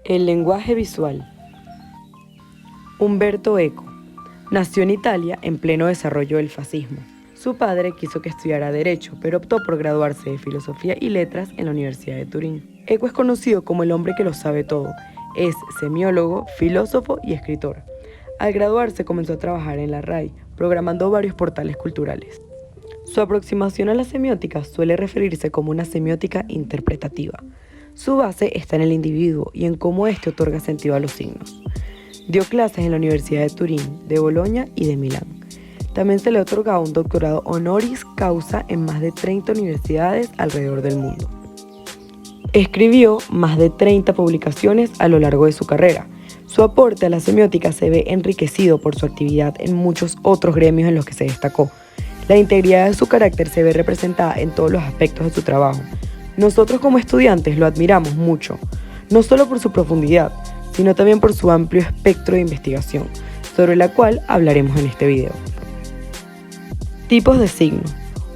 El lenguaje visual. Umberto Eco nació en Italia en pleno desarrollo del fascismo. Su padre quiso que estudiara Derecho, pero optó por graduarse de Filosofía y Letras en la Universidad de Turín. Eco es conocido como el hombre que lo sabe todo. Es semiólogo, filósofo y escritor. Al graduarse comenzó a trabajar en la RAI, programando varios portales culturales. Su aproximación a la semiótica suele referirse como una semiótica interpretativa. Su base está en el individuo y en cómo éste otorga sentido a los signos. Dio clases en la Universidad de Turín, de Bolonia y de Milán. También se le ha otorgado un doctorado honoris causa en más de 30 universidades alrededor del mundo. Escribió más de 30 publicaciones a lo largo de su carrera. Su aporte a la semiótica se ve enriquecido por su actividad en muchos otros gremios en los que se destacó. La integridad de su carácter se ve representada en todos los aspectos de su trabajo. Nosotros como estudiantes lo admiramos mucho, no solo por su profundidad, sino también por su amplio espectro de investigación, sobre la cual hablaremos en este video. Tipos de signos.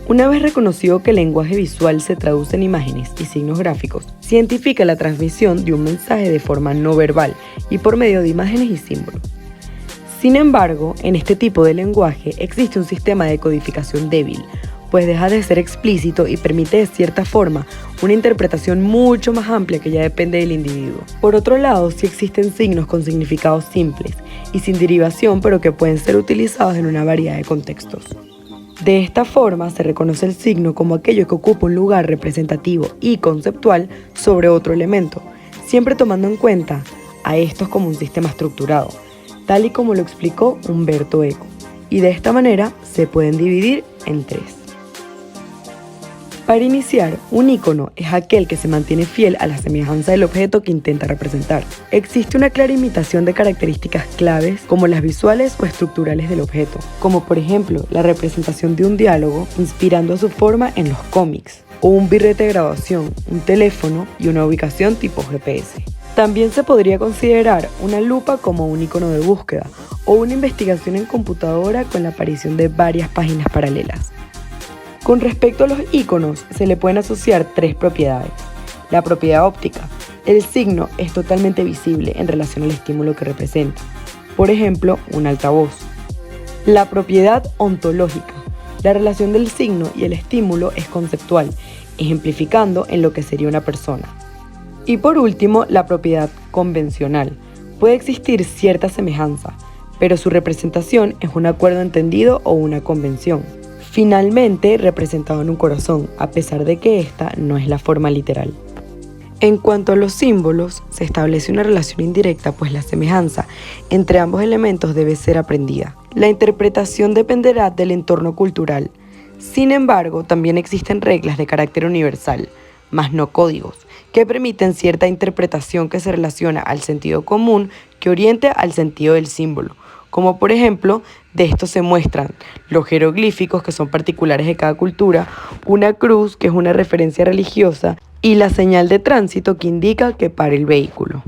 Una vez reconocido que el lenguaje visual se traduce en imágenes y signos gráficos, se identifica la transmisión de un mensaje de forma no verbal y por medio de imágenes y símbolos. Sin embargo, en este tipo de lenguaje existe un sistema de codificación débil, pues deja de ser explícito y permite de cierta forma una interpretación mucho más amplia que ya depende del individuo. Por otro lado, sí existen signos con significados simples y sin derivación, pero que pueden ser utilizados en una variedad de contextos. De esta forma, se reconoce el signo como aquello que ocupa un lugar representativo y conceptual sobre otro elemento, siempre tomando en cuenta a estos como un sistema estructurado, tal y como lo explicó Umberto Eco, y de esta manera se pueden dividir en tres. Para iniciar, un icono es aquel que se mantiene fiel a la semejanza del objeto que intenta representar. Existe una clara imitación de características claves como las visuales o estructurales del objeto, como por ejemplo la representación de un diálogo inspirando su forma en los cómics, o un birrete de grabación, un teléfono y una ubicación tipo GPS. También se podría considerar una lupa como un icono de búsqueda o una investigación en computadora con la aparición de varias páginas paralelas. Con respecto a los iconos, se le pueden asociar tres propiedades. La propiedad óptica. El signo es totalmente visible en relación al estímulo que representa. Por ejemplo, un altavoz. La propiedad ontológica. La relación del signo y el estímulo es conceptual, ejemplificando en lo que sería una persona. Y por último, la propiedad convencional. Puede existir cierta semejanza, pero su representación es un acuerdo entendido o una convención. Finalmente, representado en un corazón, a pesar de que esta no es la forma literal. En cuanto a los símbolos, se establece una relación indirecta, pues la semejanza entre ambos elementos debe ser aprendida. La interpretación dependerá del entorno cultural. Sin embargo, también existen reglas de carácter universal, más no códigos, que permiten cierta interpretación que se relaciona al sentido común que oriente al sentido del símbolo. Como por ejemplo, de esto se muestran los jeroglíficos que son particulares de cada cultura, una cruz que es una referencia religiosa y la señal de tránsito que indica que pare el vehículo.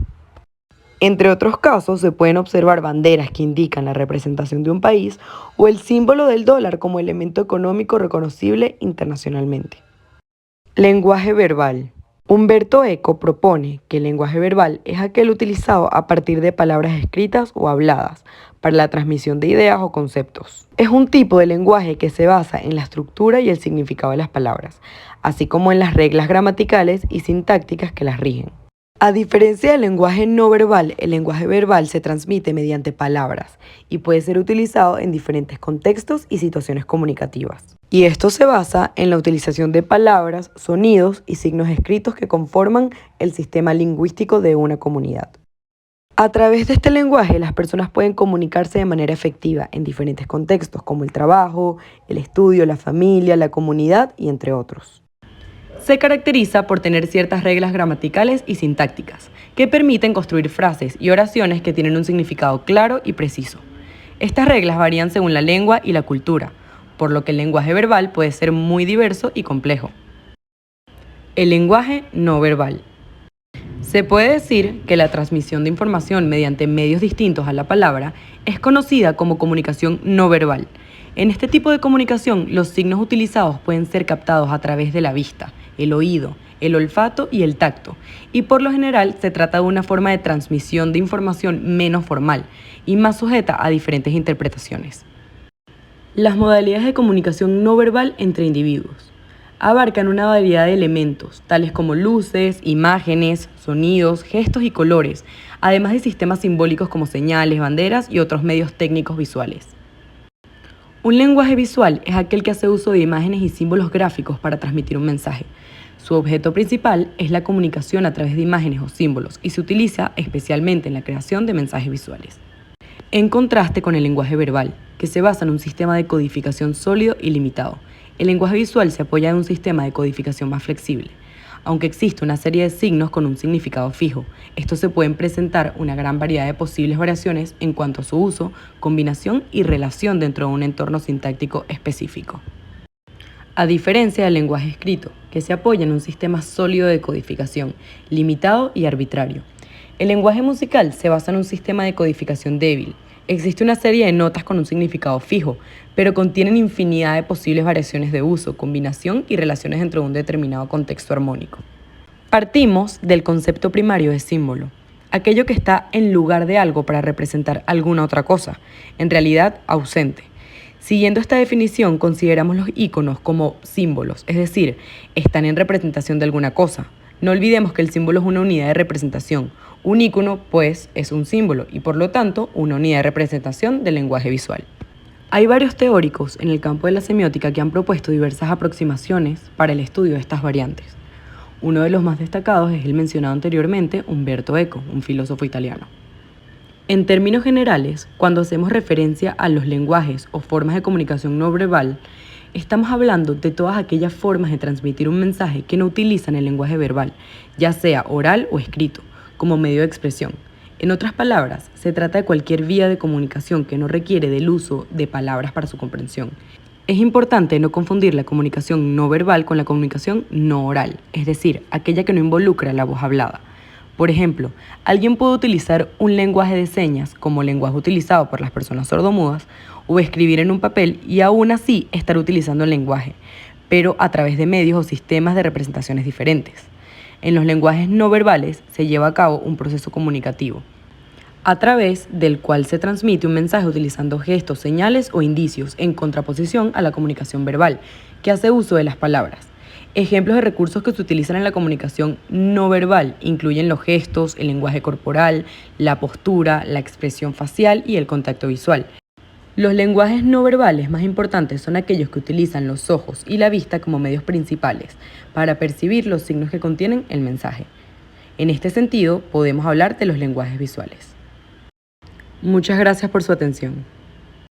Entre otros casos se pueden observar banderas que indican la representación de un país o el símbolo del dólar como elemento económico reconocible internacionalmente. Lenguaje verbal. Umberto Eco propone que el lenguaje verbal es aquel utilizado a partir de palabras escritas o habladas para la transmisión de ideas o conceptos. Es un tipo de lenguaje que se basa en la estructura y el significado de las palabras, así como en las reglas gramaticales y sintácticas que las rigen. A diferencia del lenguaje no verbal, el lenguaje verbal se transmite mediante palabras y puede ser utilizado en diferentes contextos y situaciones comunicativas. Y esto se basa en la utilización de palabras, sonidos y signos escritos que conforman el sistema lingüístico de una comunidad. A través de este lenguaje, las personas pueden comunicarse de manera efectiva en diferentes contextos, como el trabajo, el estudio, la familia, la comunidad y entre otros. Se caracteriza por tener ciertas reglas gramaticales y sintácticas que permiten construir frases y oraciones que tienen un significado claro y preciso. Estas reglas varían según la lengua y la cultura, por lo que el lenguaje verbal puede ser muy diverso y complejo. El lenguaje no verbal. Se puede decir que la transmisión de información mediante medios distintos a la palabra es conocida como comunicación no verbal. En este tipo de comunicación, los signos utilizados pueden ser captados a través de la vista, el oído, el olfato y el tacto, y por lo general se trata de una forma de transmisión de información menos formal y más sujeta a diferentes interpretaciones. Las modalidades de comunicación no verbal entre individuos abarcan una variedad de elementos, tales como luces, imágenes, sonidos, gestos y colores, además de sistemas simbólicos como señales, banderas y otros medios técnicos visuales. Un lenguaje visual es aquel que hace uso de imágenes y símbolos gráficos para transmitir un mensaje. Su objeto principal es la comunicación a través de imágenes o símbolos y se utiliza especialmente en la creación de mensajes visuales. En contraste con el lenguaje verbal, que se basa en un sistema de codificación sólido y limitado, el lenguaje visual se apoya en un sistema de codificación más flexible. Aunque existe una serie de signos con un significado fijo, estos se pueden presentar una gran variedad de posibles variaciones en cuanto a su uso, combinación y relación dentro de un entorno sintáctico específico. A diferencia del lenguaje escrito, que se apoya en un sistema sólido de codificación, limitado y arbitrario. El lenguaje musical se basa en un sistema de codificación débil. Existe una serie de notas con un significado fijo, pero contienen infinidad de posibles variaciones de uso, combinación y relaciones dentro de un determinado contexto armónico. Partimos del concepto primario de símbolo, aquello que está en lugar de algo para representar alguna otra cosa, en realidad ausente. Siguiendo esta definición, consideramos los iconos como símbolos, es decir, están en representación de alguna cosa. No olvidemos que el símbolo es una unidad de representación. Un icono, pues, es un símbolo y, por lo tanto, una unidad de representación del lenguaje visual. Hay varios teóricos en el campo de la semiótica que han propuesto diversas aproximaciones para el estudio de estas variantes. Uno de los más destacados es el mencionado anteriormente, Umberto Eco, un filósofo italiano. En términos generales, cuando hacemos referencia a los lenguajes o formas de comunicación no verbal, estamos hablando de todas aquellas formas de transmitir un mensaje que no utilizan el lenguaje verbal, ya sea oral o escrito, como medio de expresión. En otras palabras, se trata de cualquier vía de comunicación que no requiere del uso de palabras para su comprensión. Es importante no confundir la comunicación no verbal con la comunicación no oral, es decir, aquella que no involucra la voz hablada. Por ejemplo, alguien puede utilizar un lenguaje de señas como lenguaje utilizado por las personas sordomudas o escribir en un papel y aún así estar utilizando el lenguaje, pero a través de medios o sistemas de representaciones diferentes. En los lenguajes no verbales se lleva a cabo un proceso comunicativo, a través del cual se transmite un mensaje utilizando gestos, señales o indicios en contraposición a la comunicación verbal, que hace uso de las palabras. Ejemplos de recursos que se utilizan en la comunicación no verbal incluyen los gestos, el lenguaje corporal, la postura, la expresión facial y el contacto visual. Los lenguajes no verbales más importantes son aquellos que utilizan los ojos y la vista como medios principales para percibir los signos que contienen el mensaje. En este sentido, podemos hablar de los lenguajes visuales. Muchas gracias por su atención.